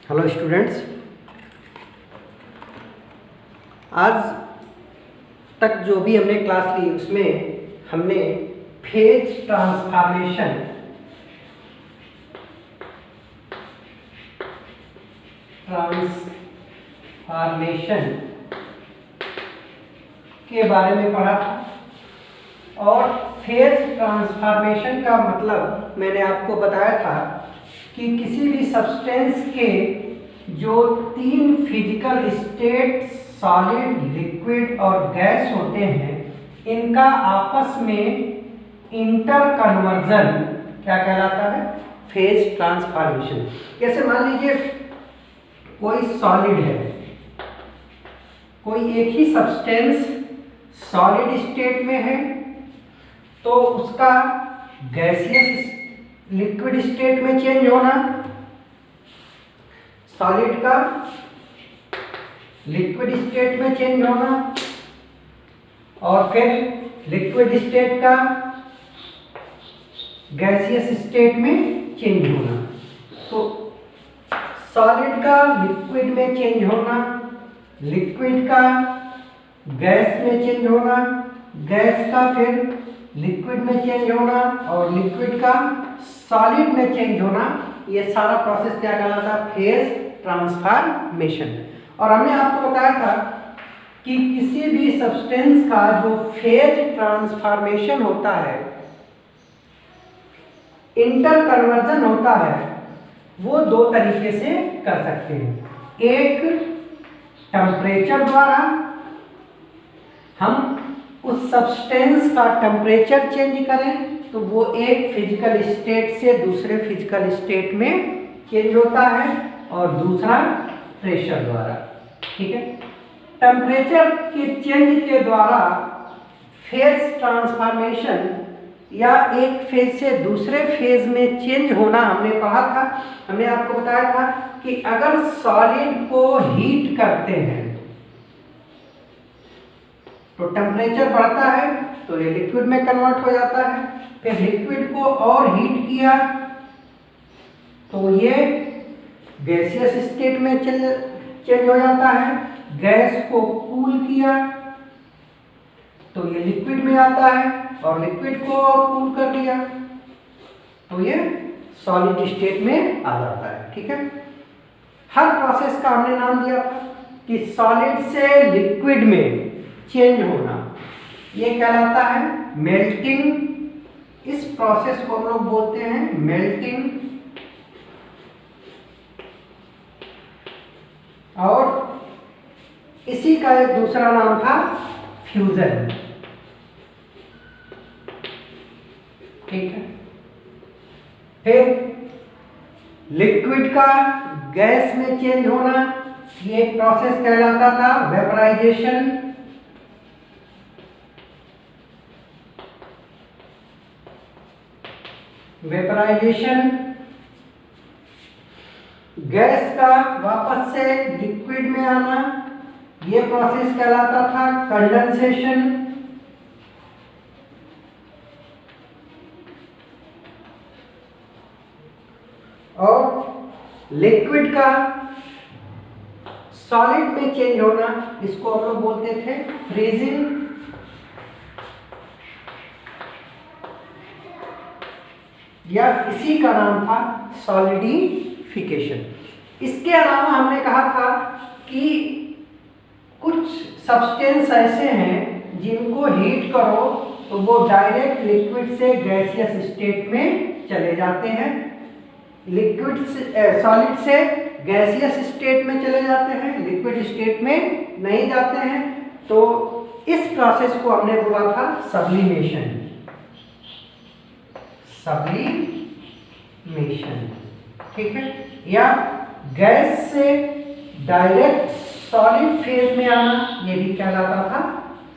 Hello students, आज तक जो भी हमने क्लास ली उसमें हमने फेज ट्रांसफॉर्मेशन के बारे में पढ़ा था। और फेज ट्रांसफॉर्मेशन का मतलब मैंने आपको बताया था कि किसी भी सब्सटेंस के जो तीन फिजिकल स्टेट सॉलिड, लिक्विड और गैस होते हैं, इनका आपस में इंटर कन्वर्जन क्या कहलाता है? Phase transformation. जैसे मान लीजिए कोई सॉलिड है, कोई एक ही सब्सटेंस सॉलिड स्टेट में है तो उसका गैसियस लिक्विड स्टेट में चेंज होना, सॉलिड का लिक्विड स्टेट में चेंज होना और फिर लिक्विड स्टेट का गैसियस स्टेट में चेंज होना। तो सॉलिड का लिक्विड में चेंज होना, लिक्विड का गैस में चेंज होना, गैस का फिर लिक्विड में चेंज होना और लिक्विड का सॉलिड में चेंज होना, ये सारा प्रोसेस क्या कहलाता है? Phase transformation. और हमने आपको बताया था कि किसी भी सब्सटेंस का जो फेज ट्रांसफॉर्मेशन होता है, इंटर कन्वर्जन होता है, वो दो तरीके से कर सकते हैं। एक टेम्परेचर द्वारा, हम उस सब्सटेंस का टेम्परेचर चेंज करें तो वो एक फिजिकल स्टेट से दूसरे फिजिकल स्टेट में चेंज होता है, और दूसरा प्रेशर द्वारा। ठीक है, टेम्परेचर के चेंज के द्वारा फेज ट्रांसफॉर्मेशन या एक फेज से दूसरे फेज में चेंज होना हमने पढ़ा था। हमने आपको बताया था कि अगर सॉलिड को हीट करते हैं तो टेम्परेचर बढ़ता है तो ये लिक्विड में कन्वर्ट हो जाता है, फिर लिक्विड को और हीट किया तो ये गैसियस स्टेट में चेंज हो जाता है, गैस को कूल किया तो ये लिक्विड में आता है और लिक्विड को और कूल कर दिया तो ये सॉलिड स्टेट में आ जाता है। ठीक है, हर प्रोसेस का हमने नाम दिया था कि सॉलिड से लिक्विड में चेंज होना, ये कहलाता है मेल्टिंग। इस प्रोसेस को हम लोग बोलते हैं मेल्टिंग। और इसी का एक दूसरा नाम था फ्यूजन। ठीक है, फिर लिक्विड का गैस में चेंज होना, ये एक प्रोसेस कहलाता था वेपराइजेशन। वेपराइजेशन, गैस का वापस से लिक्विड में आना, ये प्रोसेस कहलाता था कंडेंसेशन। और लिक्विड का सॉलिड में चेंज होना, इसको हम लोग बोलते थे फ्रीजिंग। या इसी का नाम था सॉलिडिफिकेशन। इसके अलावा हमने कहा था कि कुछ सब्सटेंस ऐसे हैं जिनको हीट करो तो वो डायरेक्ट लिक्विड से गैसियस स्टेट में चले जाते हैं, लिक्विड से सॉलिड से गैसियस स्टेट में चले जाते हैं, लिक्विड स्टेट में नहीं जाते हैं। तो इस प्रोसेस को हमने बोला था सब्लिमेशन। सब्लिमेशन, ठीक है, या गैस से डायरेक्ट सॉलिड फेज में आना, ये भी कहलाता था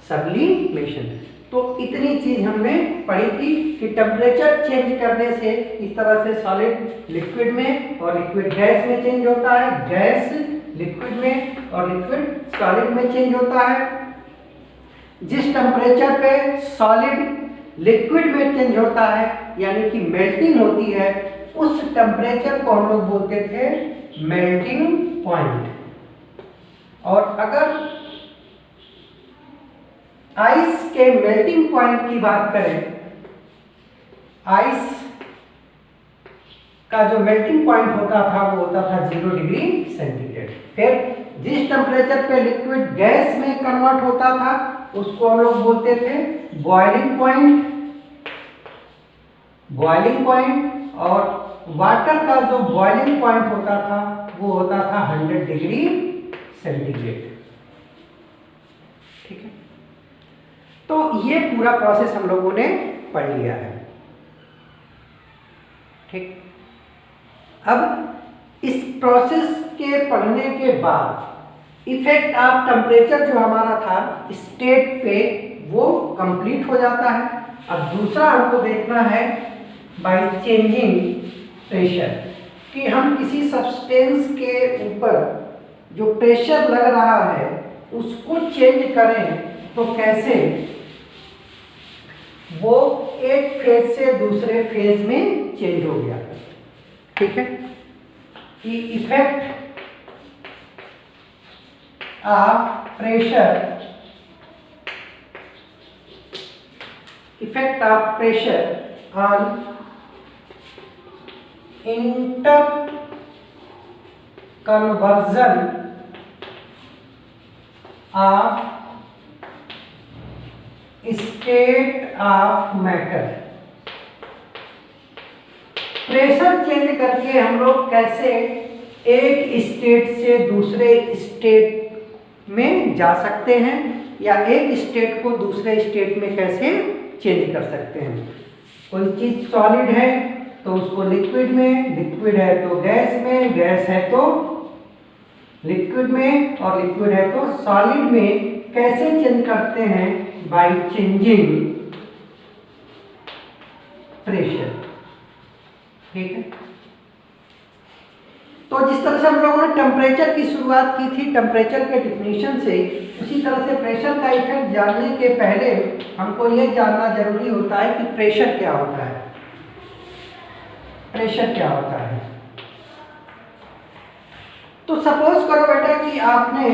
सब्लिमेशन। तो इतनी चीज हमने पढ़ी थी कि टेम्परेचर चेंज करने से इस तरह से सॉलिड लिक्विड में और लिक्विड गैस में चेंज होता है, गैस लिक्विड में और लिक्विड सॉलिड में चेंज होता है। जिस टेम्परेचर पे सॉलिड लिक्विड में चेंज होता है यानी कि मेल्टिंग होती है, उस टेम्परेचर को हम लोग बोलते थे मेल्टिंग पॉइंट। और अगर आइस के मेल्टिंग पॉइंट की बात करें, आइस का जो मेल्टिंग पॉइंट होता था वो होता था 0 डिग्री सेंटीग्रेड। फिर जिस टेम्परेचर पे लिक्विड गैस में कन्वर्ट होता था उसको हम लोग बोलते थे बॉइलिंग पॉइंट। बॉइलिंग पॉइंट और वाटर का जो बॉइलिंग पॉइंट होता था वो होता था 100 डिग्री सेंटीग्रेड। ठीक है, तो ये पूरा प्रोसेस हम लोगों ने पढ़ लिया है। ठीक, अब इस प्रोसेस के पढ़ने के बाद इफेक्ट ऑफ टेम्परेचर जो हमारा था स्टेट पे वो कंप्लीट हो जाता है। अब दूसरा हमको देखना है बाय चेंजिंग प्रेशर, कि हम किसी सब्सटेंस के ऊपर जो प्रेशर लग रहा है उसको चेंज करें तो कैसे वो एक फेज से दूसरे फेज में चेंज हो गया। ठीक है, कि effect of pressure, effect of pressure on inter conversion of state of matter. Pressure change करके हम लोग कैसे एक स्टेट से दूसरे स्टेट में जा सकते हैं या एक स्टेट को दूसरे स्टेट में कैसे चेंज कर सकते हैं। कोई चीज सॉलिड है तो उसको लिक्विड में, लिक्विड है तो गैस में, गैस है तो लिक्विड में, और लिक्विड है तो सॉलिड में कैसे चेंज करते हैं बाय चेंजिंग प्रेशर। ठीक है, तो जिस तरह से हम लोगों ने टेम्परेचर की शुरुआत की थी टेम्परेचर के डिफिनीशन से, उसी तरह से प्रेशर का इफेक्ट जानने के पहले हमको यह जानना जरूरी होता है कि प्रेशर क्या होता है। प्रेशर क्या होता है? तो सपोज करो बेटा कि आपने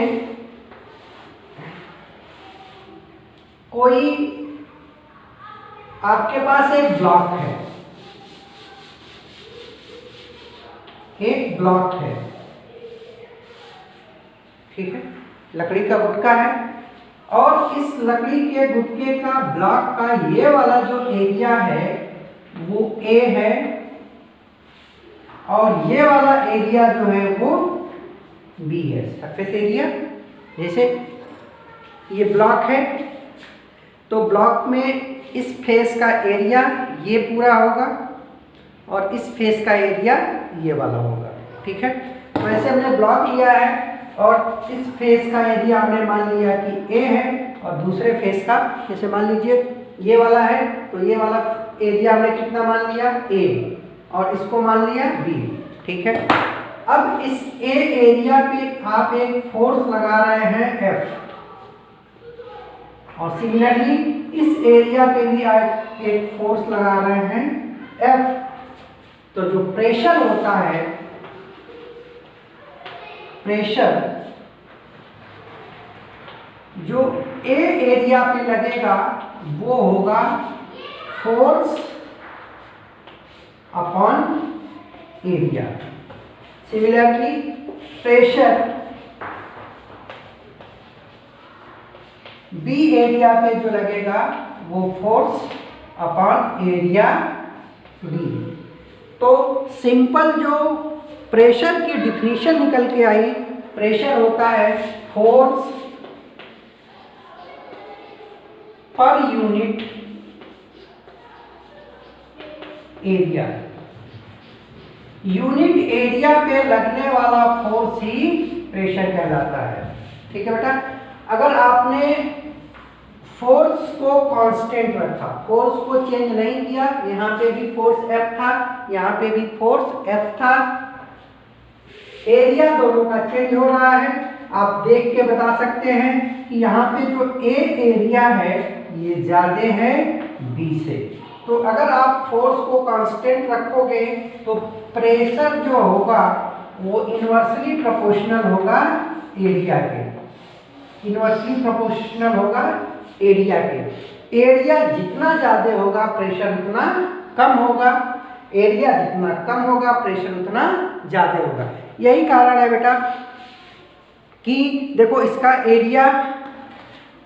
कोई, आपके पास एक ब्लॉक है, एक ब्लॉक है, ठीक है, लकड़ी का गुटका है, और इस लकड़ी के गुटके का ब्लॉक का ये वाला जो एरिया है वो A है, और ये वाला एरिया जो है वो B है, सरफेस एरिया। जैसे ये ब्लॉक है तो ब्लॉक में इस फेस का एरिया ये पूरा होगा और इस फेस का एरिया ये वाला होगा। ठीक है, तो ऐसे हमने ब्लॉक लिया है और इस फेस का एरिया हमने मान लिया कि A है, और दूसरे फेस का जैसे मान लीजिए ये वाला है तो ये वाला एरिया हमने कितना मान लिया A, और इसको मान लिया B। ठीक है, अब इस A एरिया पे आप एक फोर्स लगा रहे हैं F, और सिमिलरली इस एरिया पे भी आप एक फोर्स लगा रहे हैं F। तो जो प्रेशर होता है, प्रेशर जो A एरिया पे लगेगा वो होगा force upon area. Similarly pressure B area पे जो लगेगा वो फोर्स अपॉन एरिया B। तो सिंपल जो प्रेशर की डिफिनीशन निकल के आई, प्रेशर होता है force per unit area. Unit area पे लगने वाला फोर्स ही प्रेशर कहलाता है। ठीक है बेटा, अगर आपने फोर्स को कांस्टेंट रखा, फोर्स को चेंज नहीं किया, यहाँ पे भी फोर्स F था, यहाँ पे भी फोर्स F था, एरिया दोनों का चेंज हो रहा है, आप देख के बता सकते हैं कि यहाँ पे जो A एरिया है ये ज्यादा है B से। तो अगर आप फोर्स को कांस्टेंट रखोगे तो प्रेशर जो होगा वो इनवर्सली प्रोपोर्शनल होगा एरिया के, इनवर्सली प्रोपोर्शनल होगा एरिया के। एरिया जितना ज़्यादा होगा प्रेशर उतना कम होगा, एरिया जितना कम होगा प्रेशर उतना ज़्यादा होगा। यही कारण है बेटा कि देखो इसका एरिया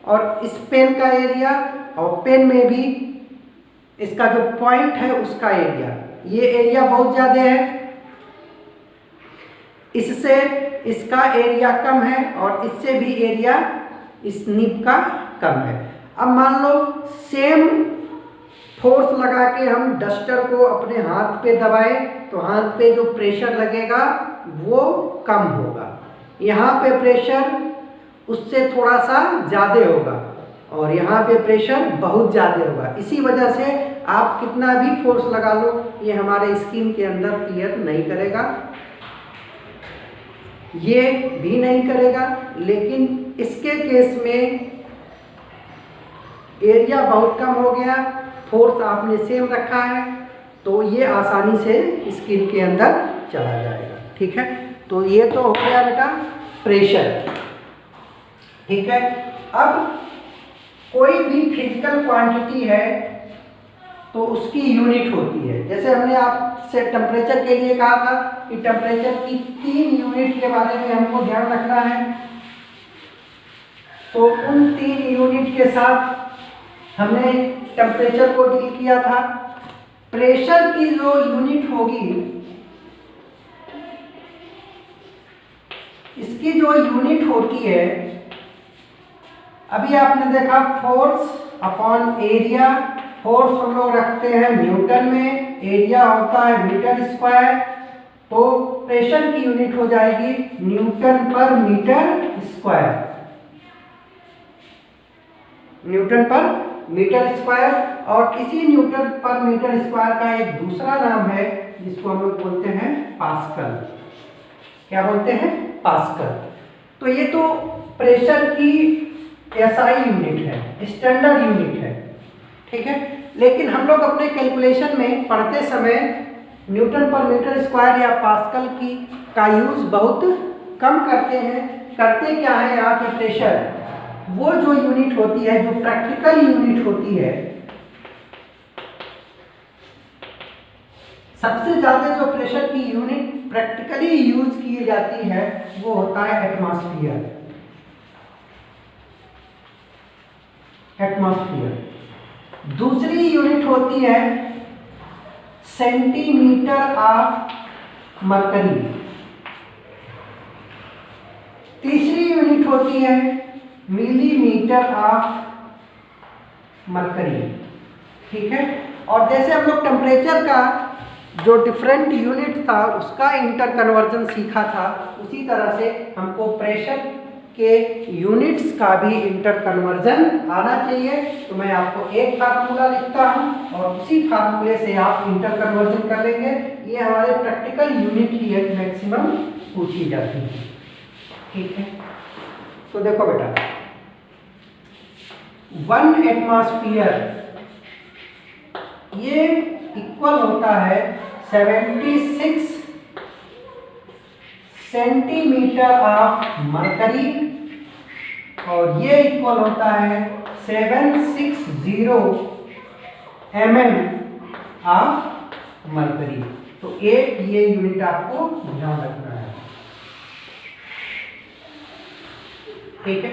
और इस पेन का एरिया और पेन में भी इसका जो पॉइंट है उसका एरिया, ये एरिया बहुत ज़्यादा है, इससे इसका एरिया कम है और इससे भी एरिया इस निब का कम है। अब मान लो सेम फोर्स लगा के हम डस्टर को अपने हाथ पे दबाए तो हाथ पे जो प्रेशर लगेगा वो कम होगा, यहाँ पे प्रेशर उससे थोड़ा सा ज़्यादा होगा और यहाँ पे प्रेशर बहुत ज़्यादा होगा। इसी वजह से आप कितना भी फोर्स लगा लो ये हमारे स्किन के अंदर क्लियर नहीं करेगा, ये भी नहीं करेगा। लेकिन इसके केस में एरिया बहुत कम हो गया, फोर्स आपने सेम रखा है तो ये आसानी से स्किन के अंदर चला जाएगा। ठीक है, तो ये तो हो गया बेटा प्रेशर। ठीक है, अब कोई भी फिजिकल क्वांटिटी है तो उसकी यूनिट होती है। जैसे हमने आपसे टेम्परेचर के लिए कहा था कि टेम्परेचर की 3 यूनिट के बारे में हमको ध्यान रखना है, तो उन 3 यूनिट के साथ हमने टेम्परेचर को डील किया था। प्रेशर की जो यूनिट होगी, इसकी जो यूनिट होती है, अभी आपने देखा फोर्स अपॉन एरिया, फोर्स हम लोग रखते हैं न्यूटन में, एरिया होता है मीटर स्क्वायर, तो प्रेशर की यूनिट हो जाएगी न्यूटन पर मीटर स्क्वायर, न्यूटन पर मीटर स्क्वायर। और इसी न्यूटन पर मीटर स्क्वायर का एक दूसरा नाम है जिसको हम लोग बोलते हैं पास्कल। क्या बोलते हैं? पास्कल। तो ये तो प्रेशर की एसआई यूनिट है, स्टैंडर्ड यूनिट है। ठीक है, लेकिन हम लोग अपने कैलकुलेशन में पढ़ते समय न्यूटन पर मीटर स्क्वायर या पास्कल की का यूज बहुत कम करते हैं। करते क्या है यहाँ पे प्रेशर, वो जो यूनिट होती है, जो प्रैक्टिकल यूनिट होती है, सबसे ज़्यादा जो प्रेशर की यूनिट प्रैक्टिकली यूज की जाती है वो होता है एटमॉस्फेयर। एटमॉस्फेयर। दूसरी यूनिट होती है सेंटीमीटर ऑफ मरकरी। तीसरी यूनिट होती है मिलीमीटर ऑफ मरकरी। ठीक है, और जैसे हम लोग टेम्परेचर का जो डिफरेंट यूनिट था उसका इंटर कन्वर्जन सीखा था, उसी तरह से हमको प्रेशर के यूनिट्स का भी इंटर कन्वर्जन आना चाहिए। तो मैं आपको एक फार्मूला लिखता हूँ और उसी फार्मूले से आप इंटर कन्वर्जन कर लेंगे। ये हमारे प्रैक्टिकल यूनिट ही है, मैक्सिमम पूछी जाती है। ठीक है, तो देखो बेटा, 1 एटमॉस्फेयर ये इक्वल होता है 76 सेंटीमीटर ऑफ मरकरी और ये इक्वल होता है 760 mm ऑफ मरकरी। तो एक ये यूनिट आपको ध्यान रखना है। ठीक है,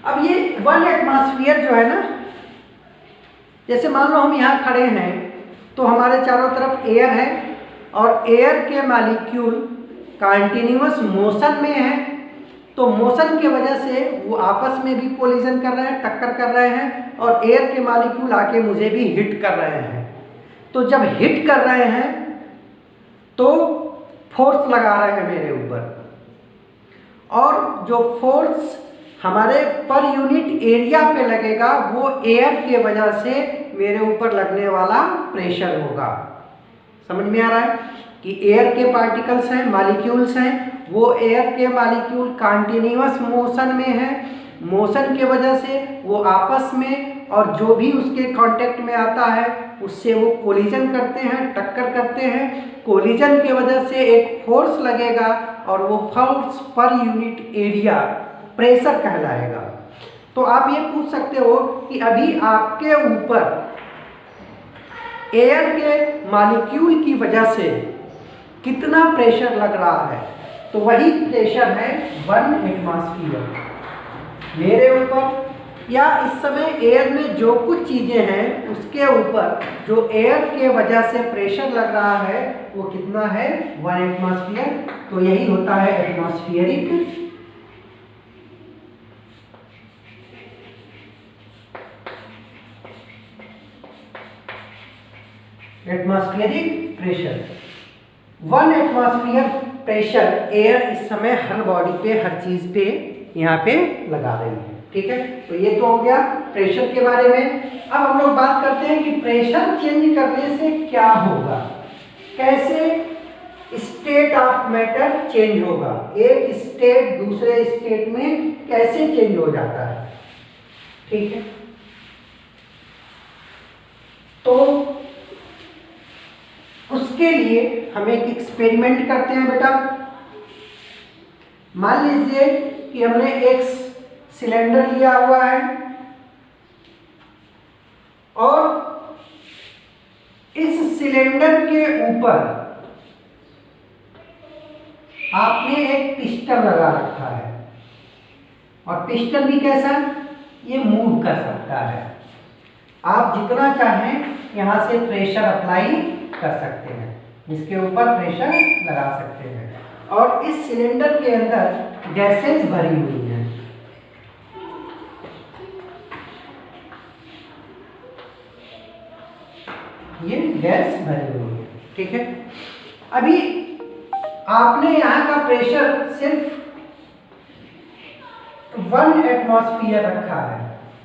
अब ये 1 एटमॉस्फेयर जो है ना, जैसे मान लो हम यहाँ खड़े हैं तो हमारे चारों तरफ एयर है और एयर के मॉलिक्यूल कंटिन्यूअस मोशन में है, तो मोशन की वजह से वो आपस में भी कोलिजन कर रहे हैं, टक्कर कर रहे हैं, और एयर के मॉलिक्यूल आके मुझे भी हिट कर रहे हैं। तो जब हिट कर रहे हैं तो फोर्स लगा रहे हैं मेरे ऊपर, और जो फोर्स हमारे पर यूनिट एरिया पे लगेगा वो एयर के वजह से मेरे ऊपर लगने वाला प्रेशर होगा। समझ में आ रहा है कि एयर के पार्टिकल्स हैं, मॉलिक्यूल्स हैं, वो एयर के मॉलिक्यूल कंटिन्यूअस मोशन में है, मोशन के वजह से वो आपस में और जो भी उसके कांटेक्ट में आता है उससे वो कोलिजन करते हैं, टक्कर करते हैं। कोलिजन की वजह से एक फोर्स लगेगा और वो force per unit area pressure कहलाएगा। तो आप ये पूछ सकते हो कि अभी आपके ऊपर एयर के मॉलिक्यूल की वजह से कितना प्रेशर लग रहा है, तो वही प्रेशर है 1 एटमॉस्फेयर मेरे ऊपर, या इस समय एयर में जो कुछ चीज़ें हैं उसके ऊपर जो एयर के वजह से प्रेशर लग रहा है वो कितना है 1 एटमॉस्फेयर। तो यही होता है atmospheric pressure. 1 atmosphere pressure air इस समय हर बॉडी पे, हर चीज पे यहाँ पे लगा रही है। ठीक है, तो ये तो हो गया प्रेशर के बारे में। अब हम लोग बात करते हैं कि प्रेशर चेंज करने से क्या होगा, कैसे स्टेट ऑफ मैटर चेंज होगा, एक स्टेट दूसरे स्टेट में कैसे चेंज हो जाता है। ठीक है, तो उसके लिए हम एक एक्सपेरिमेंट करते हैं बेटा। मान लीजिए कि हमने एक सिलेंडर लिया हुआ है और इस सिलेंडर के ऊपर आपने एक पिस्टन लगा रखा है, और पिस्टन भी कैसा, ये मूव कर सकता है। आप जितना चाहें यहां से प्रेशर अप्लाई कर सकते हैं, इसके ऊपर प्रेशर लगा सकते हैं, और इस सिलेंडर के अंदर गैसेस भरी हुई हैं। ये गैस भरी हुई है। ठीक है, अभी आपने यहाँ का प्रेशर सिर्फ 1 एटमॉस्फेयर रखा है,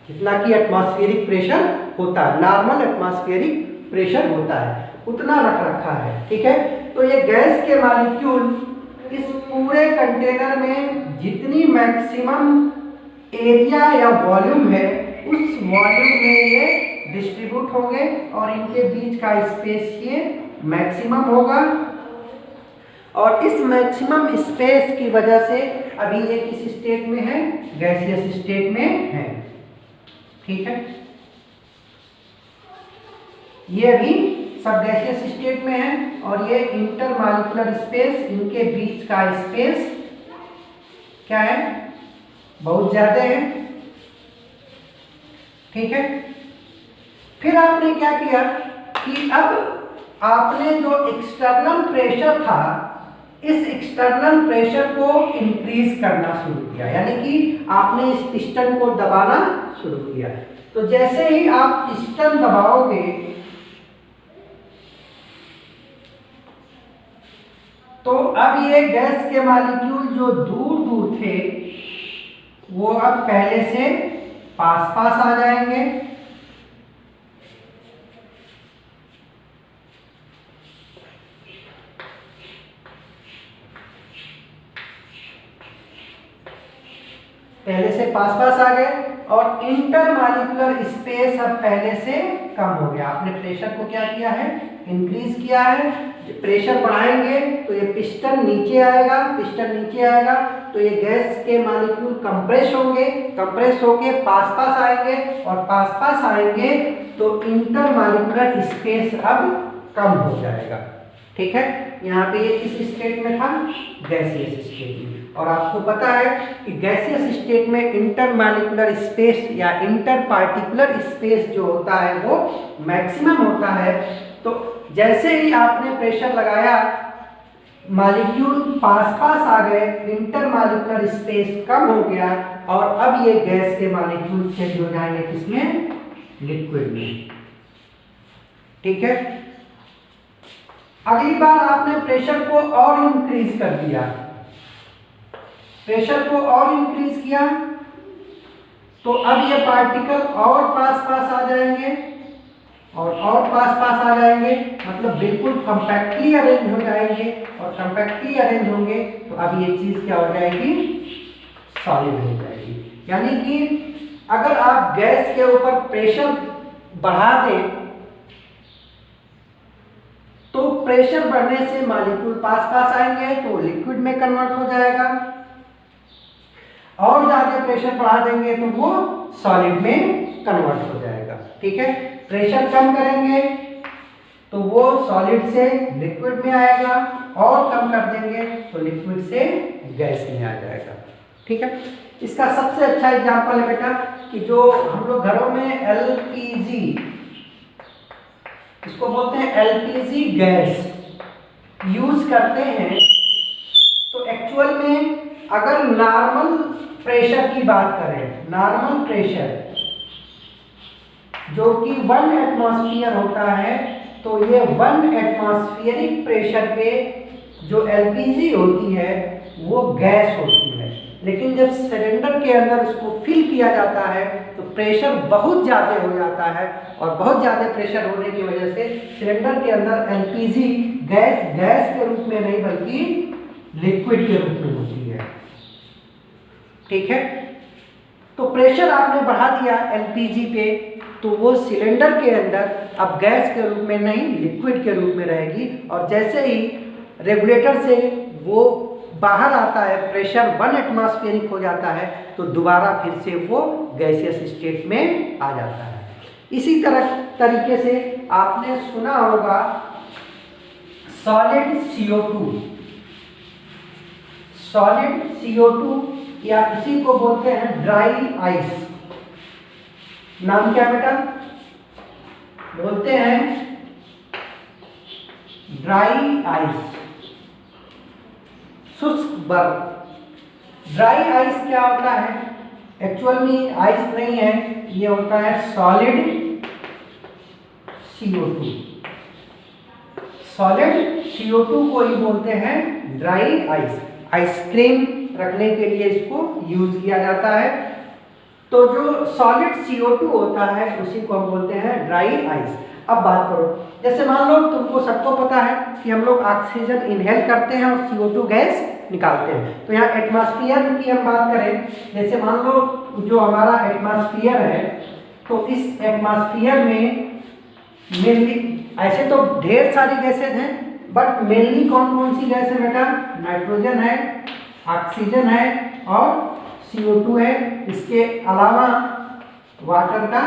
जितना कि एटमॉस्फेरिक प्रेशर होता है, नॉर्मल एटमॉस्फेरिक प्रेशर होता है, उतना रख रखा है। ठीक है, तो ये गैस के मॉलिक्यूल इस पूरे कंटेनर में जितनी मैक्सिमम एरिया या वॉल्यूम है उस वॉल्यूम में ये डिस्ट्रीब्यूट होंगे, और इनके बीच का स्पेस ये मैक्सिमम होगा, और इस मैक्सिमम स्पेस की वजह से अभी ये किस स्टेट में है, गैसियस स्टेट में है। ठीक है, ये अभी सब गैसियस स्टेट में है, और ये इंटरमॉलिक्यूलर स्पेस, इनके बीच का स्पेस क्या है, बहुत ज्यादा है। ठीक है, फिर आपने क्या किया कि अब आपने जो एक्सटर्नल प्रेशर था, इस एक्सटर्नल प्रेशर को इंक्रीज करना शुरू किया, यानी कि आपने इस पिस्टन को दबाना शुरू किया। तो जैसे ही आप पिस्टन दबाओगे तो अब ये गैस के मॉलिक्यूल जो दूर दूर थे वो अब पहले से पास पास आ जाएंगे, पहले से पास पास आ गए, और इंटरमॉलिक्यूलर स्पेस अब पहले से कम हो गया। आपने प्रेशर को क्या किया है, इंक्रीज किया है। प्रेशर बढ़ाएंगे तो ये पिस्टन नीचे आएगा, पिस्टन नीचे आएगा तो ये गैस के मॉलिक्यूल कंप्रेस होंगे, कंप्रेस होके पास पास आएंगे, और पास पास आएंगे तो इंटरमॉलिक्यूलर स्पेस अब कम हो जाएगा। ठीक है, यहाँ पे ये किस स्टेट में था, गैसियस स्टेट में। और आपको पता है कि गैसियस स्टेट में इंटरमॉलिक्यूलर स्पेस या इंटर पार्टिकुलर स्पेस जो होता है वो मैक्सिमम होता है। तो जैसे ही आपने प्रेशर लगाया, मॉलिक्यूल पास पास आ गए, इंटरमॉलिक्यूलर स्पेस कम हो गया, और अब ये गैस के मॉलिक्यूल चेंज हो जाएंगे किसमें, लिक्विड में। ठीक है, अगली बार आपने प्रेशर को और इंक्रीज कर दिया, प्रेशर को और इंक्रीज किया, तो अब ये पार्टिकल और पास पास आ जाएंगे, और पास पास आ जाएंगे, मतलब बिल्कुल कंपैक्टली अरेंज हो जाएंगे, और कंपैक्टली अरेंज होंगे तो अब ये चीज क्या हो जाएगी, सॉलिड हो जाएगी। यानी कि अगर आप गैस के ऊपर प्रेशर बढ़ा दें तो प्रेशर बढ़ने से मॉलिक्यूल पास पास आएंगे तो लिक्विड में कन्वर्ट हो जाएगा, और ज्यादा प्रेशर बढ़ा देंगे तो वो सॉलिड में कन्वर्ट हो जाएगा। ठीक है, प्रेशर कम करेंगे तो वो सॉलिड से लिक्विड में आएगा, और कम कर देंगे तो लिक्विड से गैस में आ जाएगा। ठीक है, इसका सबसे अच्छा एग्जांपल है बेटा कि जो हम लोग घरों में एलपीजी, इसको बोलते हैं एलपीजी गैस यूज करते हैं, तो एक्चुअल में अगर नॉर्मल प्रेशर की बात करें, नॉर्मल प्रेशर जो कि 1 एटमॉस्फेयर होता है, तो ये 1 एटमॉस्फेरिक प्रेशर पे जो एलपीजी होती है वो गैस होती है। लेकिन जब सिलेंडर के अंदर उसको फिल किया जाता है तो प्रेशर बहुत ज़्यादा हो जाता है, और बहुत ज़्यादा प्रेशर होने की वजह से सिलेंडर के अंदर एलपीजी गैस के रूप में नहीं बल्कि लिक्विड के रूप में होती है। ठीक है, तो प्रेशर आपने बढ़ा दिया एलपीजी पे, तो वो सिलेंडर के अंदर अब गैस के रूप में नहीं लिक्विड के रूप में रहेगी, और जैसे ही रेगुलेटर से वो बाहर आता है, प्रेशर 1 एटमॉस्फेरिक हो जाता है, तो दोबारा फिर से वो गैसियस स्टेट में आ जाता है। इसी तरीके से आपने सुना होगा सॉलिड CO2, सॉलिड CO2 या इसी को बोलते हैं ड्राई आइस। नाम क्या बेटा? बोलते हैं ड्राई आइस, शुष्क बर्फ। ड्राई आइस क्या होता है? एक्चुअल में आइस नहीं है, ये होता है सॉलिड CO2। सॉलिड CO2 को ही बोलते हैं ड्राई आइस। आइसक्रीम रखने के लिए इसको यूज किया जाता है। तो जो सॉलिड CO2 होता है उसी को हम बोलते हैं ड्राई आइस। अब बात करो, जैसे मान लो तुमको सबको पता है कि हम लोग ऑक्सीजन इनहेल करते हैं और CO2 गैस निकालते हैं। तो यहाँ एटमॉस्फेयर की हम बात करें, जैसे मान लो जो हमारा एटमॉस्फेयर है, तो इस एटमॉस्फेयर में मेनली ऐसे तो ढेर सारी गैसेज हैं, बट मेनली कौन कौन सी गैस है बेटा? नाइट्रोजन है, ऑक्सीजन है और CO2 है। इसके अलावा वाटर का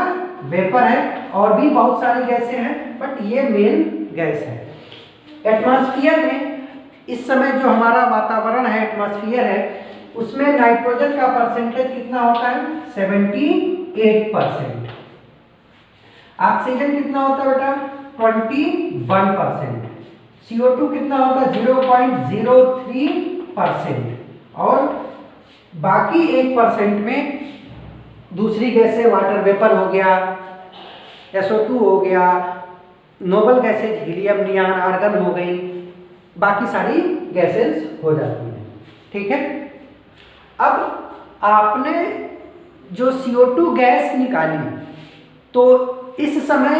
वेपर है, और भी बहुत सारी गैसें हैं, बट ये मेन गैस है। एटमॉस्फेयर में इस समय जो हमारा वातावरण है, एटमॉस्फेयर है, उसमें नाइट्रोजन का परसेंटेज कितना होता है? 78%। ऑक्सीजन कितना होता है बेटा? 21%। CO2 कितना होता है? 0.03%। और बाकी 1% में दूसरी गैसें, वाटर वेपर हो गया, SO2 हो गया, noble gases helium, neon, argon हो गई, बाकी सारी गैसेज हो जाती हैं। ठीक है, अब आपने जो CO2 गैस निकाली, तो इस समय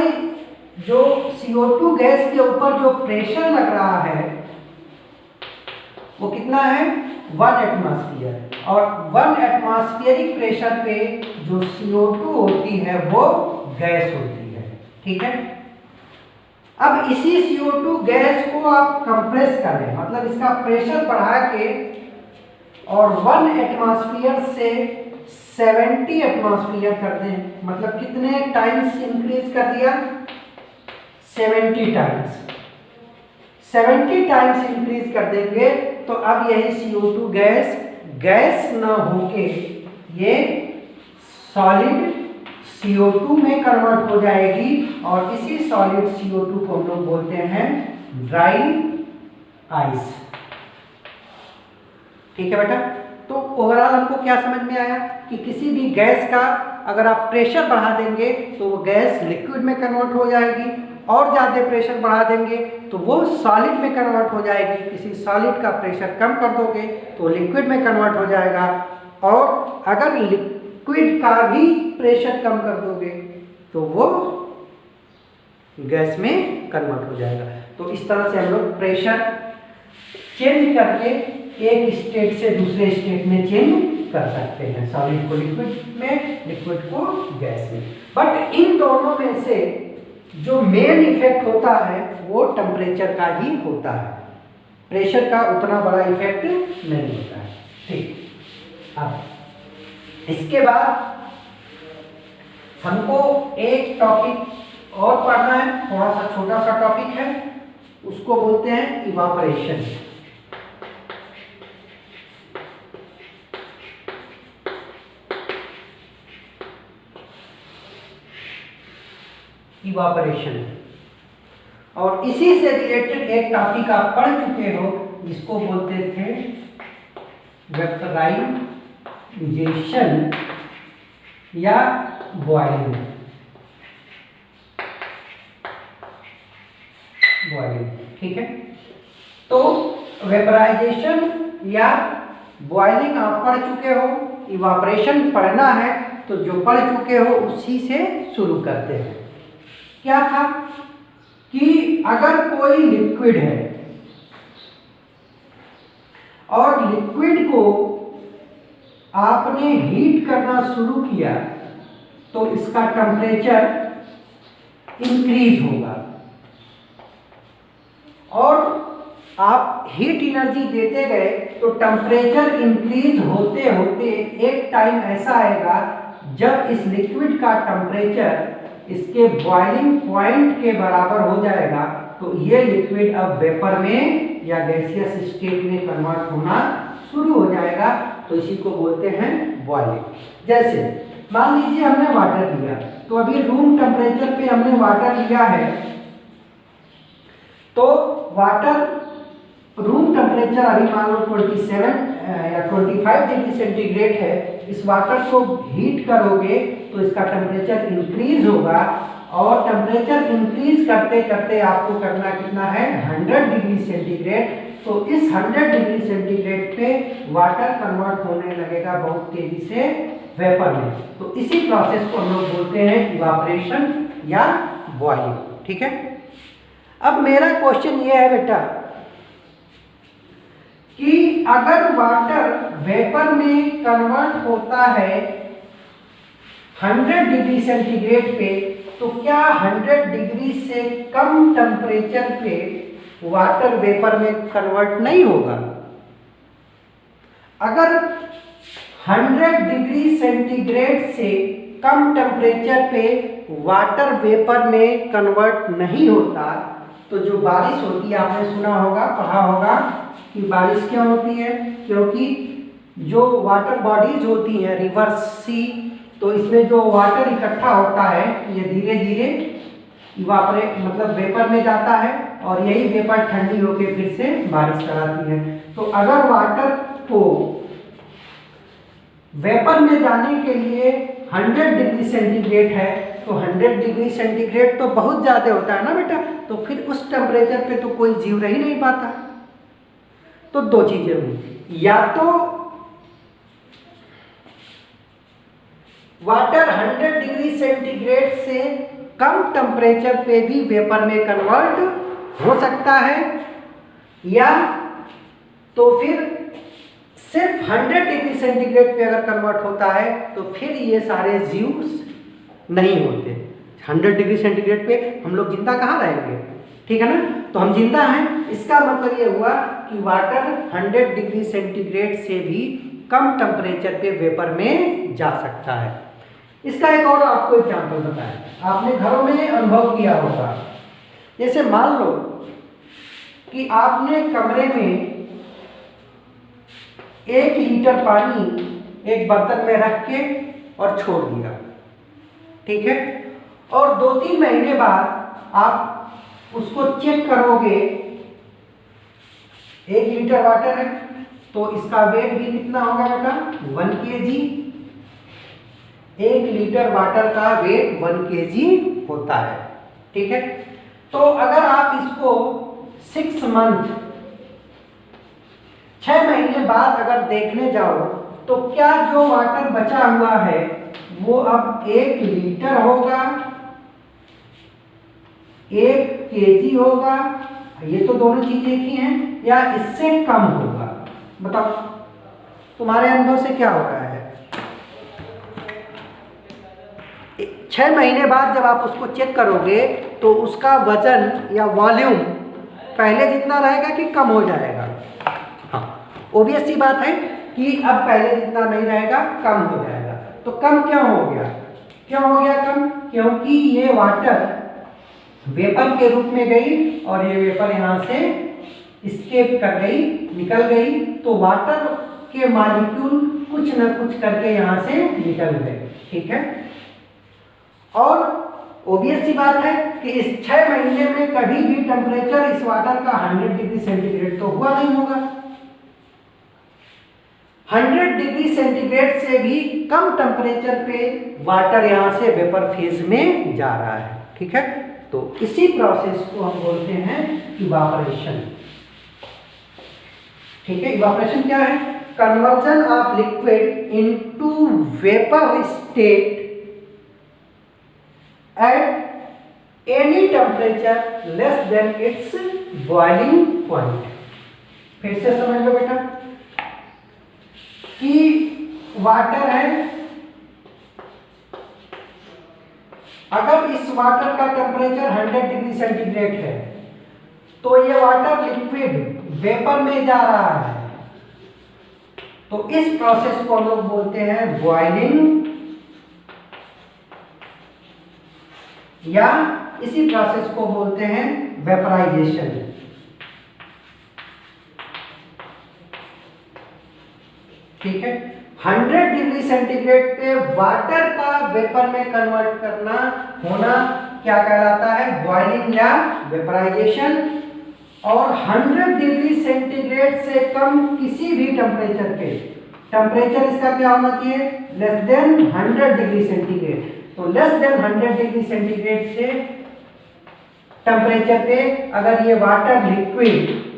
जो CO2 गैस के ऊपर जो प्रेशर लग रहा है वो कितना है? 1 एटमॉस्फेयर। और 1 एटमॉस्फेरिक प्रेशर पे जो CO2 होती है वो गैस होती है। ठीक है, अब इसी CO2 गैस को आप कंप्रेस करें, मतलब इसका प्रेशर बढ़ा के और 1 एटमॉस्फेयर से 70 एटमॉस्फेयर कर दें, मतलब कितने टाइम्स इंक्रीज कर दिया? 70 टाइम्स। 70 टाइम्स इंक्रीज कर देंगे तो अब यही CO2 गैस ना होके ये सॉलिड CO2 में कन्वर्ट हो जाएगी, और इसी सॉलिड CO2 को हम लोग बोलते हैं ड्राई आइस। ठीक है बेटा, तो ओवरऑल हमको क्या समझ में आया कि किसी भी गैस का अगर आप प्रेशर बढ़ा देंगे तो वो गैस लिक्विड में कन्वर्ट हो जाएगी, और ज़्यादा प्रेशर बढ़ा देंगे तो वो सॉलिड में कन्वर्ट हो जाएगी। किसी सॉलिड का प्रेशर कम कर दोगे तो लिक्विड में कन्वर्ट हो जाएगा, और अगर लिक्विड का भी प्रेशर कम कर दोगे तो वो गैस में कन्वर्ट हो जाएगा। तो इस तरह से हम लोग प्रेशर चेंज करके एक स्टेट से दूसरे स्टेट में चेंज कर सकते हैं, सॉलिड को लिक्विड में लिक्विड को गैस में। बट इन दोनों में से जो मेन इफेक्ट होता है वो टेम्परेचर का ही होता है, प्रेशर का उतना बड़ा इफेक्ट नहीं होता है। ठीक, अब इसके बाद हमको एक टॉपिक और पढ़ना है, थोड़ा सा छोटा सा टॉपिक है, उसको बोलते हैं इवापोरेशन। इवापोरेशन, और इसी से रिलेटेड एक टॉपिक आप पढ़ चुके हो जिसको बोलते थे वेपराइजेशन या बॉइलिंग। ठीक है, तो वेपराइजेशन या बॉइलिंग आप पढ़ चुके हो, इवापोरेशन पढ़ना है तो जो पढ़ चुके हो उसी से शुरू करते हैं। क्या था कि अगर कोई लिक्विड है और लिक्विड को आपने हीट करना शुरू किया तो इसका टेम्परेचर इंक्रीज होगा, और आप हीट एनर्जी देते गए तो टेम्परेचर इंक्रीज होते होते एक टाइम ऐसा आएगा जब इस लिक्विड का टेम्परेचर इसके बॉइलिंग पॉइंट के बराबर हो जाएगा, तो ये लिक्विड अब वेपर में या गैसियस स्टेट में कन्वर्ट होना शुरू हो जाएगा। तो इसी को बोलते हैं बॉइलिंग। जैसे मान लीजिए हमने वाटर लिया, तो अभी रूम टेम्परेचर पे हमने वाटर लिया है, तो वाटर रूम टेम्परेचर अभी मान लो 27 या 25 डिग्री सेंटीग्रेड है। इस वाटर को हीट करोगे तो इसका टेम्परेचर इंक्रीज होगा, और टेम्परेचर इंक्रीज करते करते आपको करना कितना है 100 डिग्री सेंटीग्रेड। तो इस 100 डिग्री सेंटीग्रेड पे वाटर कन्वर्ट होने लगेगा बहुत तेजी से वेपर में। तो इसी प्रोसेस को हम लोग बोलते हैं इवापोरेशन या बॉइलिंग। ठीक है, अब मेरा क्वेश्चन ये है बेटा कि अगर वाटर वेपर में कन्वर्ट होता है 100 डिग्री सेंटीग्रेड पे, तो क्या 100 डिग्री से कम टेम्परेचर पे वाटर वेपर में कन्वर्ट नहीं होगा? अगर 100 डिग्री सेंटीग्रेड से कम टेम्परेचर पे वाटर वेपर में कन्वर्ट नहीं होता, तो जो बारिश होती है, आपने सुना होगा, पढ़ा होगा कि बारिश क्यों होती है? क्योंकि जो वाटर बॉडीज होती हैं, रिवर, सी, तो इसमें जो वाटर इकट्ठा होता है ये धीरे धीरे इवापोरेट मतलब वेपर में जाता है, और यही वेपर ठंडी होकर फिर से बारिश कराती है। तो अगर वाटर को वेपर में जाने के लिए 100 डिग्री सेंटीग्रेड है, तो 100 डिग्री सेंटीग्रेड तो बहुत ज़्यादा होता है ना बेटा, तो फिर उस टेम्परेचर पे तो कोई जीव रह ही नहीं पाता। तो दो चीजें हुई, या तो वाटर 100 डिग्री सेंटीग्रेड से कम टेम्परेचर पे भी वेपर में कन्वर्ट हो सकता है, या तो फिर सिर्फ 100 डिग्री सेंटीग्रेड पे अगर कन्वर्ट होता है तो फिर ये सारे जीव नहीं होते। 100 डिग्री सेंटीग्रेड पे हम लोग जिंदा कहाँ रहेंगे? ठीक है ना, तो हम जिंदा हैं। इसका मतलब ये हुआ कि वाटर 100 डिग्री सेंटीग्रेड से भी कम टेम्परेचर पे वेपर में जा सकता है। इसका एक और आपको एग्जाम्पल बताएं, आपने घरों में अनुभव किया होगा। जैसे मान लो कि आपने कमरे में 1 लीटर पानी एक बर्तन में रख के और छोड़ दिया, ठीक है, और 2-3 महीने बाद आप उसको चेक करोगे, 1 लीटर वाटर है तो इसका वेट भी कितना होगा बेटा? 1 kg। 1 लीटर वाटर का वेट 1 kg होता है, ठीक है। तो अगर आप इसको 6 मंथ 6 महीने बाद अगर देखने जाओ तो क्या जो वाटर बचा हुआ है वो अब 1 लीटर होगा, 1 kg होगा, ये तो दोनों चीजें एक ही हैं, या इससे कम होगा? बताओ तुम्हारे अनुभव से क्या हो रहा है? 6 महीने बाद जब आप उसको चेक करोगे तो उसका वजन या वॉल्यूम पहले जितना रहेगा कि कम हो जाएगा? हाँ, ऑब्वियस सी बात है कि अब पहले जितना नहीं रहेगा, कम हो जाएगा। तो कम क्यों हो गया? क्यों हो गया कम? क्योंकि ये वाटर वेपर के रूप में गई और ये वेपर यहाँ से एस्केप कर गई, निकल गई, तो वाटर के मॉलिक्यूल कुछ न कुछ करके यहाँ से निकल गए। ठीक है, और ऑब्वियस सी बात है कि इस 6 महीने में कभी भी टेम्परेचर इस वाटर का 100 डिग्री सेंटीग्रेड तो हुआ नहीं होगा। 100 डिग्री सेंटीग्रेड से भी कम टेम्परेचर पे वाटर यहाँ से वेपर फेज में जा रहा है। ठीक है, तो इसी प्रोसेस को हम बोलते हैं इवापोरेशन। ठीक है, इवापोरेशन क्या है? Conversion of liquid into vapour state at any temperature less than it's boiling point. फिर से समझ लो बेटा कि वाटर है, अगर इस वाटर का टेम्परेचर 100 डिग्री सेंटीग्रेड है तो ये वाटर लिक्विड वेपर में जा रहा है, तो इस प्रोसेस को हम लोग बोलते हैं बॉइलिंग, या इसी प्रोसेस को बोलते हैं वेपराइजेशन। ठीक है, 100 डिग्री सेंटीग्रेड पे वाटर का वेपर में कन्वर्ट करना होना क्या कहलाता है? बॉइलिंग या वेपराइजेशन। और 100 डिग्री सेंटीग्रेड से कम किसी भी टेम्परेचर पे, टेम्परेचर इसका क्या होना चाहिए? Less than 100 degree centigrade. तो लेस देन 100 डिग्री सेंटीग्रेड से टेम्परेचर पे अगर ये वाटर लिक्विड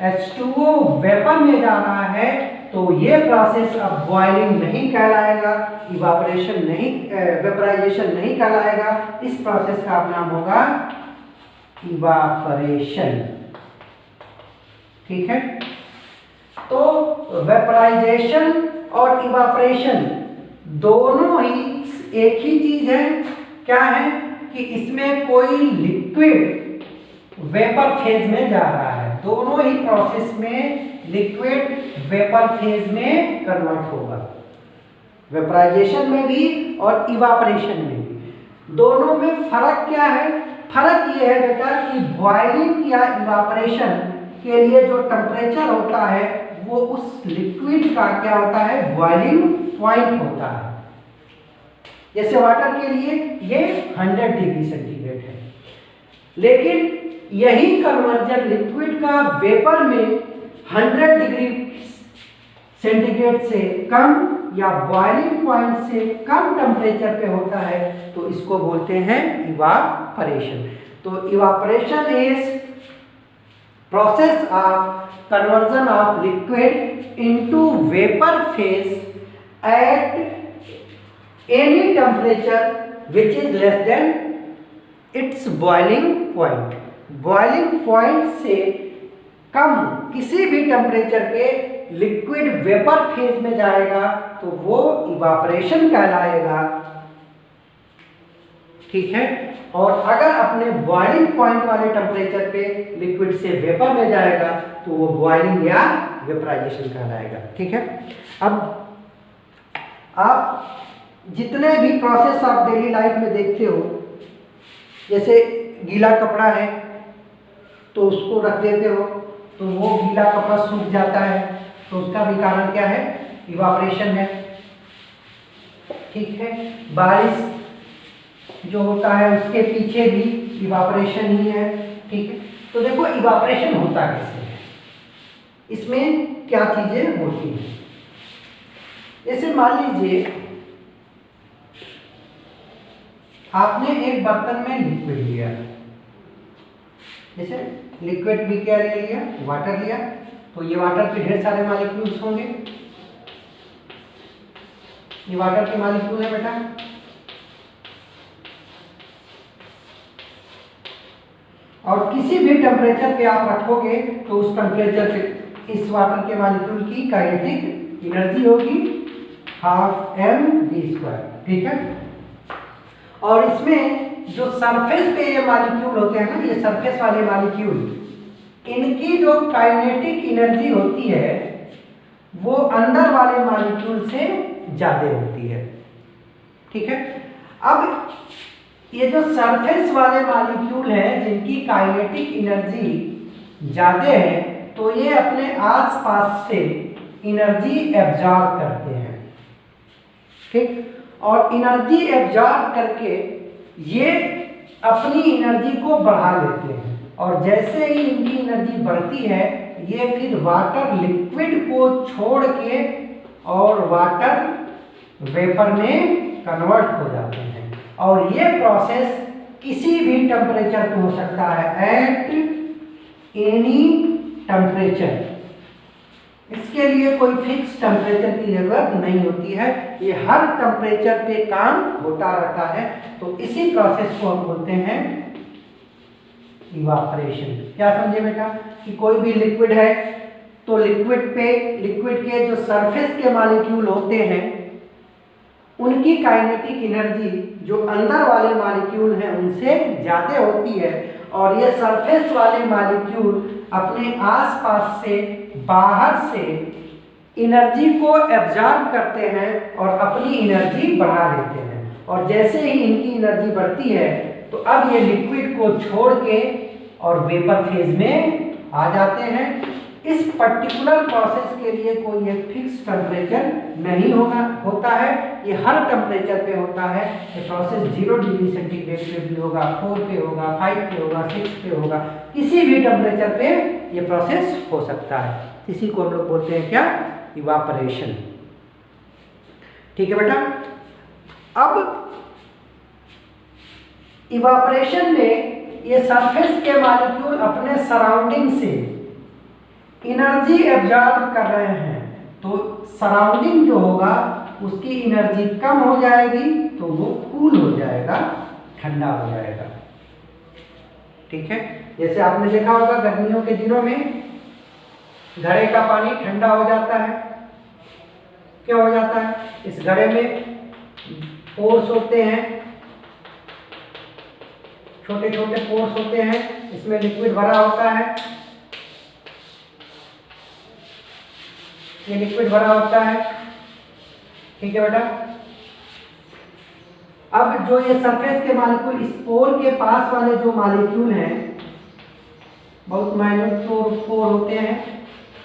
H2O वेपर में जा रहा है तो ये प्रोसेस अब बॉइलिंग नहीं कहलाएगा, इवापोरेशन नहीं, वेपराइजेशन नहीं कहलाएगा। इस प्रोसेस का नाम होगा इवापोरेशन। ठीक है, तो वेपराइजेशन और इवापोरेशन दोनों ही एक ही चीज है। क्या है कि इसमें कोई लिक्विड वेपर फेज में जा रहा है, दोनों ही प्रोसेस में लिक्विड वेपर फेज में कन्वर्ट होगा, वेपराइजेशन में भी और इवापोरेशन में भी। दोनों में फर्क क्या है? फर्क ये है बेटा कि बॉइलिंग या इवापोरेशन के लिए जो टेम्परेचर होता है वो उस लिक्विड का क्या होता है? बॉइलिंग पॉइंट होता है। जैसे वाटर के लिए ये 100 डिग्री सेंटीग्रेड है, लेकिन यही कन्वर्जन लिक्विड का वेपर में 100 डिग्री सेंटीग्रेड से कम या बॉइलिंग पॉइंट से कम टेम्परेचर पे होता है, तो इसको बोलते हैं इवापोरेशन। तो evaporation is process of conversion of liquid into vapour phase at any temperature which is less than it's boiling point. Boiling point से कम किसी भी टेम्परेचर पे लिक्विड वेपर फेज में जाएगा तो वो इवापोरेशन कहलाएगा। ठीक है, और अगर अपने बॉइलिंग पॉइंट वाले टेम्परेचर पे लिक्विड से वेपर में जाएगा तो वो बॉइलिंग या वेपराइजेशन कहलाएगा। ठीक है, अब आप जितने भी प्रोसेस आप डेली लाइफ में देखते हो, जैसे गीला कपड़ा है तो उसको रख देते हो तो वो गीला कपड़ा सूख जाता है, तो उसका भी कारण क्या है? इवापोरेशन है। ठीक है, बारिश जो होता है उसके पीछे भी इवापोरेशन ही है। ठीक है, तो देखो इवापोरेशन होता कैसे है, इसमें क्या चीजें होती हैं। जैसे मान लीजिए आपने एक बर्तन में लिक्विड लिया, जैसे लिक्विड भी क्या ले लिया? वाटर लिया, तो ये वाटर के ढेर सारे मॉलिक्यूल्स होंगे, ये वाटर के मॉलिक्यूल है बेटा। और किसी भी टेम्परेचर पे आप रखोगे तो उस टेम्परेचर पे इस वाटर के मॉलिक्यूल की काइनेटिक एनर्जी होगी 12mv²। ठीक है, और इसमें जो सरफेस पे ये मॉलिक्यूल होते हैं ना, ये सरफेस वाले मॉलिक्यूल, इनकी जो काइनेटिक एनर्जी होती है वो अंदर वाले मॉलिक्यूल से ज़्यादा होती है। ठीक है, अब ये जो सरफेस वाले मॉलिक्यूल हैं जिनकी काइनेटिक एनर्जी ज़्यादा है, तो ये अपने आसपास से एनर्जी एब्जॉर्ब करते हैं। ठीक, और एनर्जी एब्जॉर्ब करके ये अपनी एनर्जी को बढ़ा लेते हैं, और जैसे ही इनकी एनर्जी बढ़ती है ये फिर वाटर लिक्विड को छोड़ के और वाटर वेपर में कन्वर्ट हो जाते हैं। और ये प्रोसेस किसी भी टेम्परेचर पे हो सकता है, एट एनी टेम्परेचर। इसके लिए कोई फिक्स टेम्परेचर की जरूरत नहीं होती है, ये हर टेम्परेचर पे काम होता रहता है। तो इसी प्रोसेस को हम बोलते हैं इवापोरेशन। क्या समझे बेटा, कि कोई भी लिक्विड है तो लिक्विड के जो सरफेस के मॉलिक्यूल होते हैं उनकी काइनेटिक एनर्जी जो अंदर वाले मॉलिक्यूल हैं उनसे ज़्यादा होती है, और ये सरफेस वाले मॉलिक्यूल अपने आसपास से बाहर से एनर्जी को एब्जॉर्ब करते हैं और अपनी एनर्जी बढ़ा लेते हैं। और जैसे ही इनकी एनर्जी बढ़ती है तो अब ये लिक्विड को छोड़ के और वेपर फेज में आ जाते हैं। इस पर्टिकुलर प्रोसेस के लिए कोई एक फिक्स टेम्परेचर नहीं होता है, ये हर टेम्परेचर पे होता है। ये प्रोसेस 0 डिग्री सेंटीग्रेड पे भी होगा, 4 पे होगा, 5 पे होगा, 6 पे होगा, किसी भी टेम्परेचर पे ये प्रोसेस हो सकता है। इसी को हम लोग बोलते हैं क्या, इवापोरेशन। ठीक है बेटा, अब इवापोरेशन में ये सरफेस के मॉलिक्यूल अपने सराउंडिंग से एनर्जी एब्जॉर्ब कर रहे हैं, तो सराउंडिंग जो होगा उसकी एनर्जी कम हो जाएगी तो वो कूल हो जाएगा, ठंडा हो जाएगा। ठीक है, जैसे आपने देखा होगा गर्मियों के दिनों में घड़े का पानी ठंडा हो जाता है। क्या हो जाता है, इस घड़े में पोर्स होते हैं, छोटे छोटे पोर्स होते हैं, इसमें लिक्विड भरा होता है, ये लिक्विड भरा होता है। ठीक है बेटा, अब जो ये सरफेस के मॉलिक्यूल, इस पोर के पास वाले जो मॉलिक्यूल हैं बहुत माइन्यूट पोर होते हैं,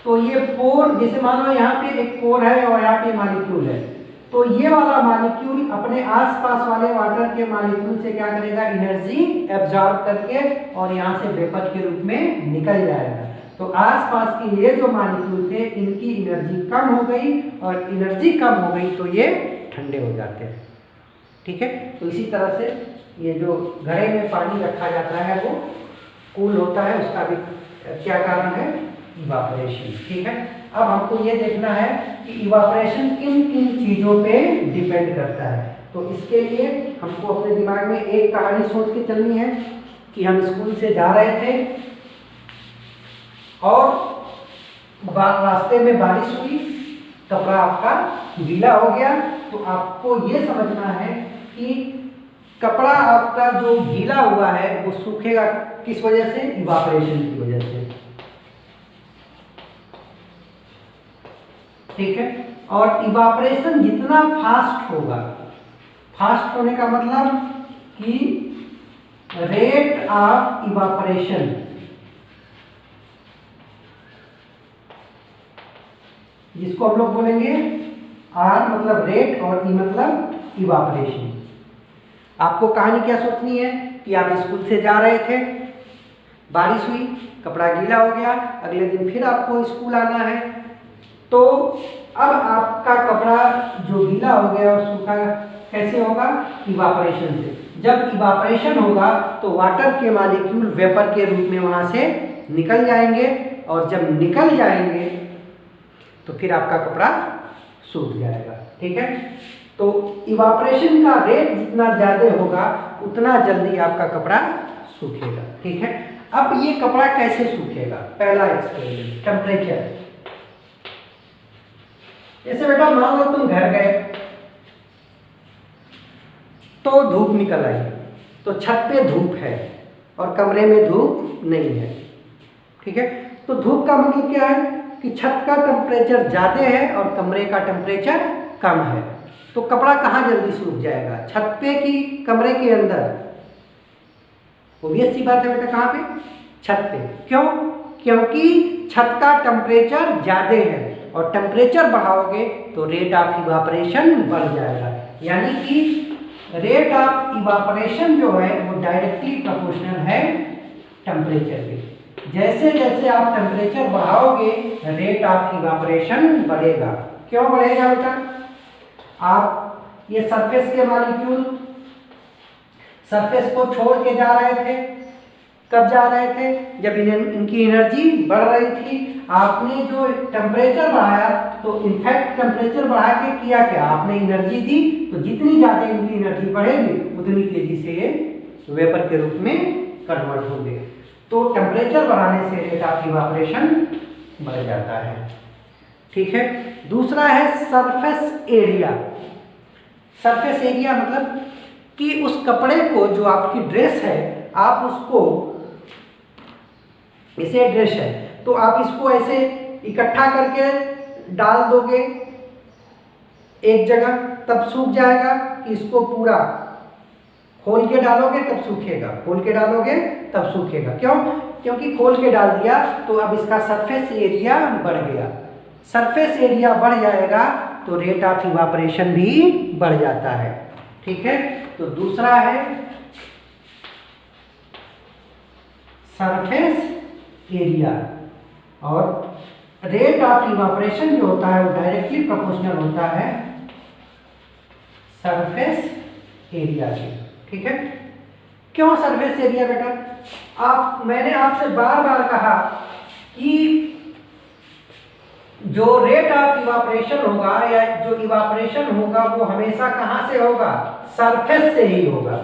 तो ये पोर, जैसे मान लो यहाँ पे एक पोर है और यहाँ पे मॉलिक्यूल है, तो ये वाला मॉलिक्यूल अपने आसपास वाले वाटर के मॉलिक्यूल से क्या करेगा, एनर्जी एब्जॉर्ब करके और यहाँ से वेपर के रूप में निकल जाएगा। तो आसपास के ये जो मॉलिक्यूल थे इनकी एनर्जी कम हो गई, और एनर्जी कम हो गई तो ये ठंडे हो जाते हैं। ठीक है, तो इसी तरह से ये जो घड़े में पानी रखा जाता है वो कूल होता है, उसका भी क्या कारण है, इवापोरेशन। ठीक है, अब हमको ये देखना है कि इवापोरेशन किन किन चीज़ों पे डिपेंड करता है। तो इसके लिए हमको अपने दिमाग में एक कहानी सोच के चलनी है कि हम स्कूल से जा रहे थे और रास्ते में बारिश हुई, कपड़ा आपका गीला हो गया। तो आपको ये समझना है कि कपड़ा आपका जो गीला हुआ है वो सूखेगा किस वजह से, इवापोरेशन की वजह से। ठीक है, और इवापोरेशन जितना फास्ट होगा, फास्ट होने का मतलब कि रेट ऑफ इवापोरेशन, जिसको हम लोग बोलेंगे आर मतलब रेट और ई मतलब इवापोरेशन। आपको कहानी क्या सोचनी है कि आप स्कूल से जा रहे थे, बारिश हुई, कपड़ा गीला हो गया, अगले दिन फिर आपको स्कूल आना है, तो अब आपका कपड़ा जो गीला हो गया और सूखा कैसे होगा, इवापोरेशन से। जब इवापोरेशन होगा तो वाटर के मॉलिक्यूल वेपर के रूप में वहाँ से निकल जाएंगे, और जब निकल जाएंगे तो फिर आपका कपड़ा सूख जाएगा। ठीक है, तो इवापोरेशन का रेट जितना ज़्यादा होगा उतना जल्दी आपका कपड़ा सूखेगा। ठीक है, अब ये कपड़ा कैसे सूखेगा, पहला एक्सपेरिमेंट, टेम्परेचर। जैसे बेटा मान लो तुम घर गए, तो धूप निकल आई, तो छत पे धूप है और कमरे में धूप नहीं है। ठीक है, तो धूप का मतलब क्या है कि छत का टेम्परेचर ज़्यादा है और कमरे का टेम्परेचर कम है। तो कपड़ा कहाँ जल्दी सूख जाएगा, छत पे कि कमरे के अंदर? ऑब्वियस सी बात है बेटा, कहाँ पे? छत पे। क्यों? क्योंकि छत का टेम्परेचर ज़्यादा है और टेम्परेचर बढ़ाओगे तो रेट ऑफ इवापोरेशन बढ़ जाएगा। यानी कि रेट ऑफ इवापोरेशन जो है वो डायरेक्टली प्रोपोर्शनल है टेम्परेचर के। जैसे जैसे आप टेम्परेचर बढ़ाओगे रेट ऑफ इवापोरेशन बढ़ेगा। क्यों बढ़ेगा बेटा? आप ये सरफेस के मॉलिक्यूल सरफेस को छोड़ के जा रहे थे, कब जा रहे थे? जब इनकी एनर्जी बढ़ रही थी। आपने जो टेम्परेचर बढ़ाया तो इनफैक्ट टेम्परेचर बढ़ा के किया क्या? आपने एनर्जी दी, तो जितनी ज़्यादा इनकी एनर्जी बढ़ेगी उतनी तेजी से ये वेपर के रूप में कन्वर्ट होंगे। तो टेम्परेचर बढ़ाने से रेट ऑफ इवापोरेशन बढ़ जाता है। ठीक है, दूसरा है सरफेस एरिया। सरफेस एरिया मतलब कि उस कपड़े को, जो आपकी ड्रेस है, आप उसको, इसे ड्रेस है तो आप इसको ऐसे इकट्ठा करके डाल दोगे एक जगह, तब सूख जाएगा। कि इसको पूरा खोल के डालोगे तब सूखेगा, खोल के डालोगे तब सूखेगा। क्यों? क्योंकि खोल के डाल दिया तो अब इसका सरफेस एरिया बढ़ गया। सरफेस एरिया बढ़ जाएगा तो रेट ऑफ इवापोरेशन भी बढ़ जाता है। ठीक है, तो दूसरा है सरफेस एरिया। और रेट ऑफ इवापोरेशन जो होता है वो डायरेक्टली प्रोपोर्शनल होता है सरफेस एरिया के। ठीक है, क्यों सरफेस एरिया बेटा? मैंने आपसे बार बार कहा कि जो रेट ऑफ इवापोरेशन होगा या जो इवापोरेशन होगा वो हमेशा कहाँ से होगा? सरफेस से ही होगा।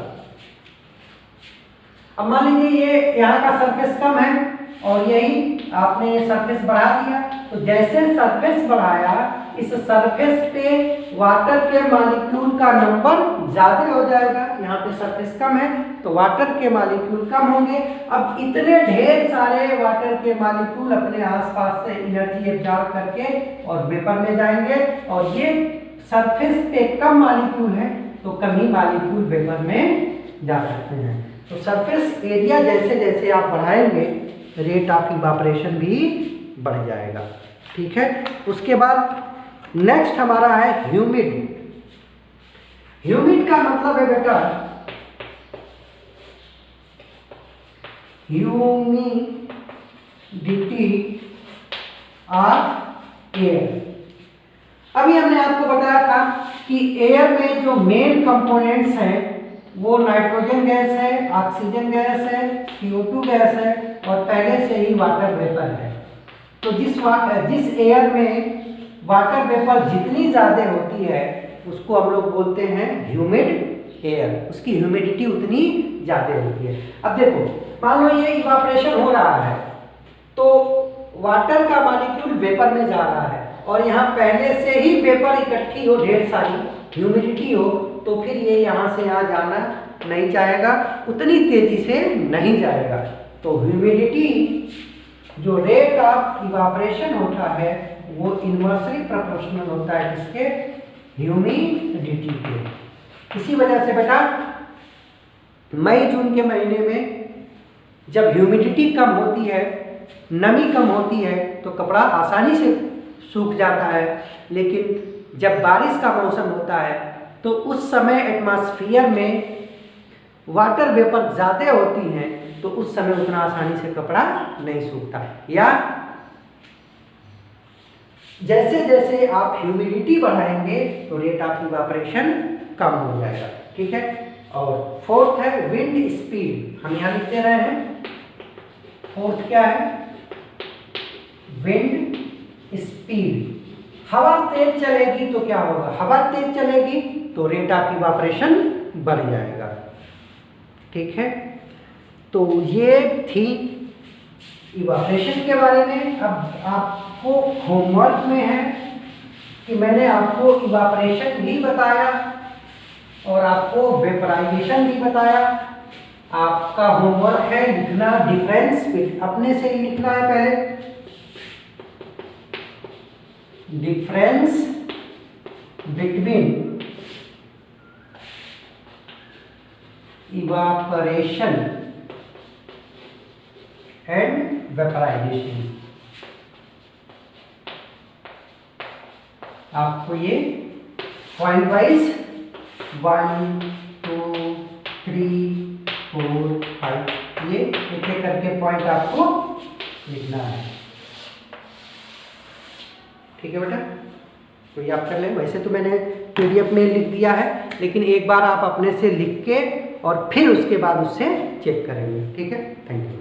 अब मान लीजिए ये यहाँ का सरफेस कम है और यही आपने ये सरफेस बढ़ा दिया, तो जैसे सरफेस बढ़ाया इस सरफेस पे वाटर के मॉलिक्यूल का नंबर ज़्यादा हो जाएगा। यहाँ पे सरफेस कम है तो वाटर के मॉलिक्यूल कम होंगे। अब इतने ढेर सारे वाटर के मॉलिक्यूल अपने आसपास से एनर्जी एब्जॉर्ब करके और वेपर में जाएंगे, और ये सरफेस पे कम मॉलिक्यूल है तो कम ही मॉलिक्यूल वेपर में जा सकते हैं। तो सरफेस एरिया जैसे जैसे आप बढ़ाएंगे रेट ऑफ इवापोरेशन भी बढ़ जाएगा। ठीक है, उसके बाद नेक्स्ट हमारा है ह्यूमिड। ह्यूमिड का मतलब है बेटा ह्यूमिडिटी ऑफ एयर। अभी हमने आपको बताया था कि एयर में जो मेन कंपोनेंट्स हैं वो नाइट्रोजन गैस है, ऑक्सीजन गैस है, CO2 गैस है और पहले से ही वाटर वेपर है। तो जिस एयर में वाटर वेपर जितनी ज़्यादा होती है उसको हम लोग बोलते हैं ह्यूमिड एयर, उसकी ह्यूमिडिटी उतनी ज़्यादा होती है। अब देखो, मान लो ये इवापोरेशन हो रहा है तो वाटर का मॉलिक्यूल वेपर में जा रहा है और यहाँ पहले से ही वेपर इकट्ठी हो, ढेर सारी ह्यूमिडिटी हो, तो फिर ये यहाँ से यहाँ जाना नहीं चाहेगा, उतनी तेजी से नहीं जाएगा। तो ह्यूमिडिटी जो रेट ऑफ इवापोरेशन होता है वो इन्वर्सली प्रोपोर्शनल होता है किसके? ह्यूमिडिटी के। इसी वजह से बेटा मई जून के महीने में जब ह्यूमिडिटी कम होती है, नमी कम होती है, तो कपड़ा आसानी से सूख जाता है। लेकिन जब बारिश का मौसम होता है तो उस समय एटमॉस्फेयर में वाटर वेपर ज़्यादा होती हैं तो उस समय उतना आसानी से कपड़ा नहीं सूखता। या जैसे जैसे आप ह्यूमिडिटी बढ़ाएंगे तो रेट ऑफ इवापोरेशन कम हो जाएगा। ठीक है, और फोर्थ है विंड स्पीड। हम यहाँ लिखते रहे हैं, फोर्थ क्या है? Wind speed. हवा तेज चलेगी तो क्या होगा? हवा तेज चलेगी तो रेट ऑफ इवापोरेशन बढ़ जाएगा। ठीक है, तो ये थी इवापोरेशन के बारे में। अब आपको होमवर्क में है कि मैंने आपको इवापोरेशन भी बताया और आपको वेपराइजेशन भी बताया। आपका होमवर्क है लिखना डिफरेंस, अपने से ही लिखना है पहले, difference between evaporation and vaporisation. आपको ये पॉइंट वाइज 1 2 3 4 5 ये एक एक करके पॉइंट आपको लिखना है। ठीक है बेटा, तो ये आप कर लें। वैसे तो मैंने PDF में लिख दिया है, लेकिन एक बार आप अपने से लिख के और फिर उसके बाद उससे चेक करेंगे। ठीक है, थैंक यू।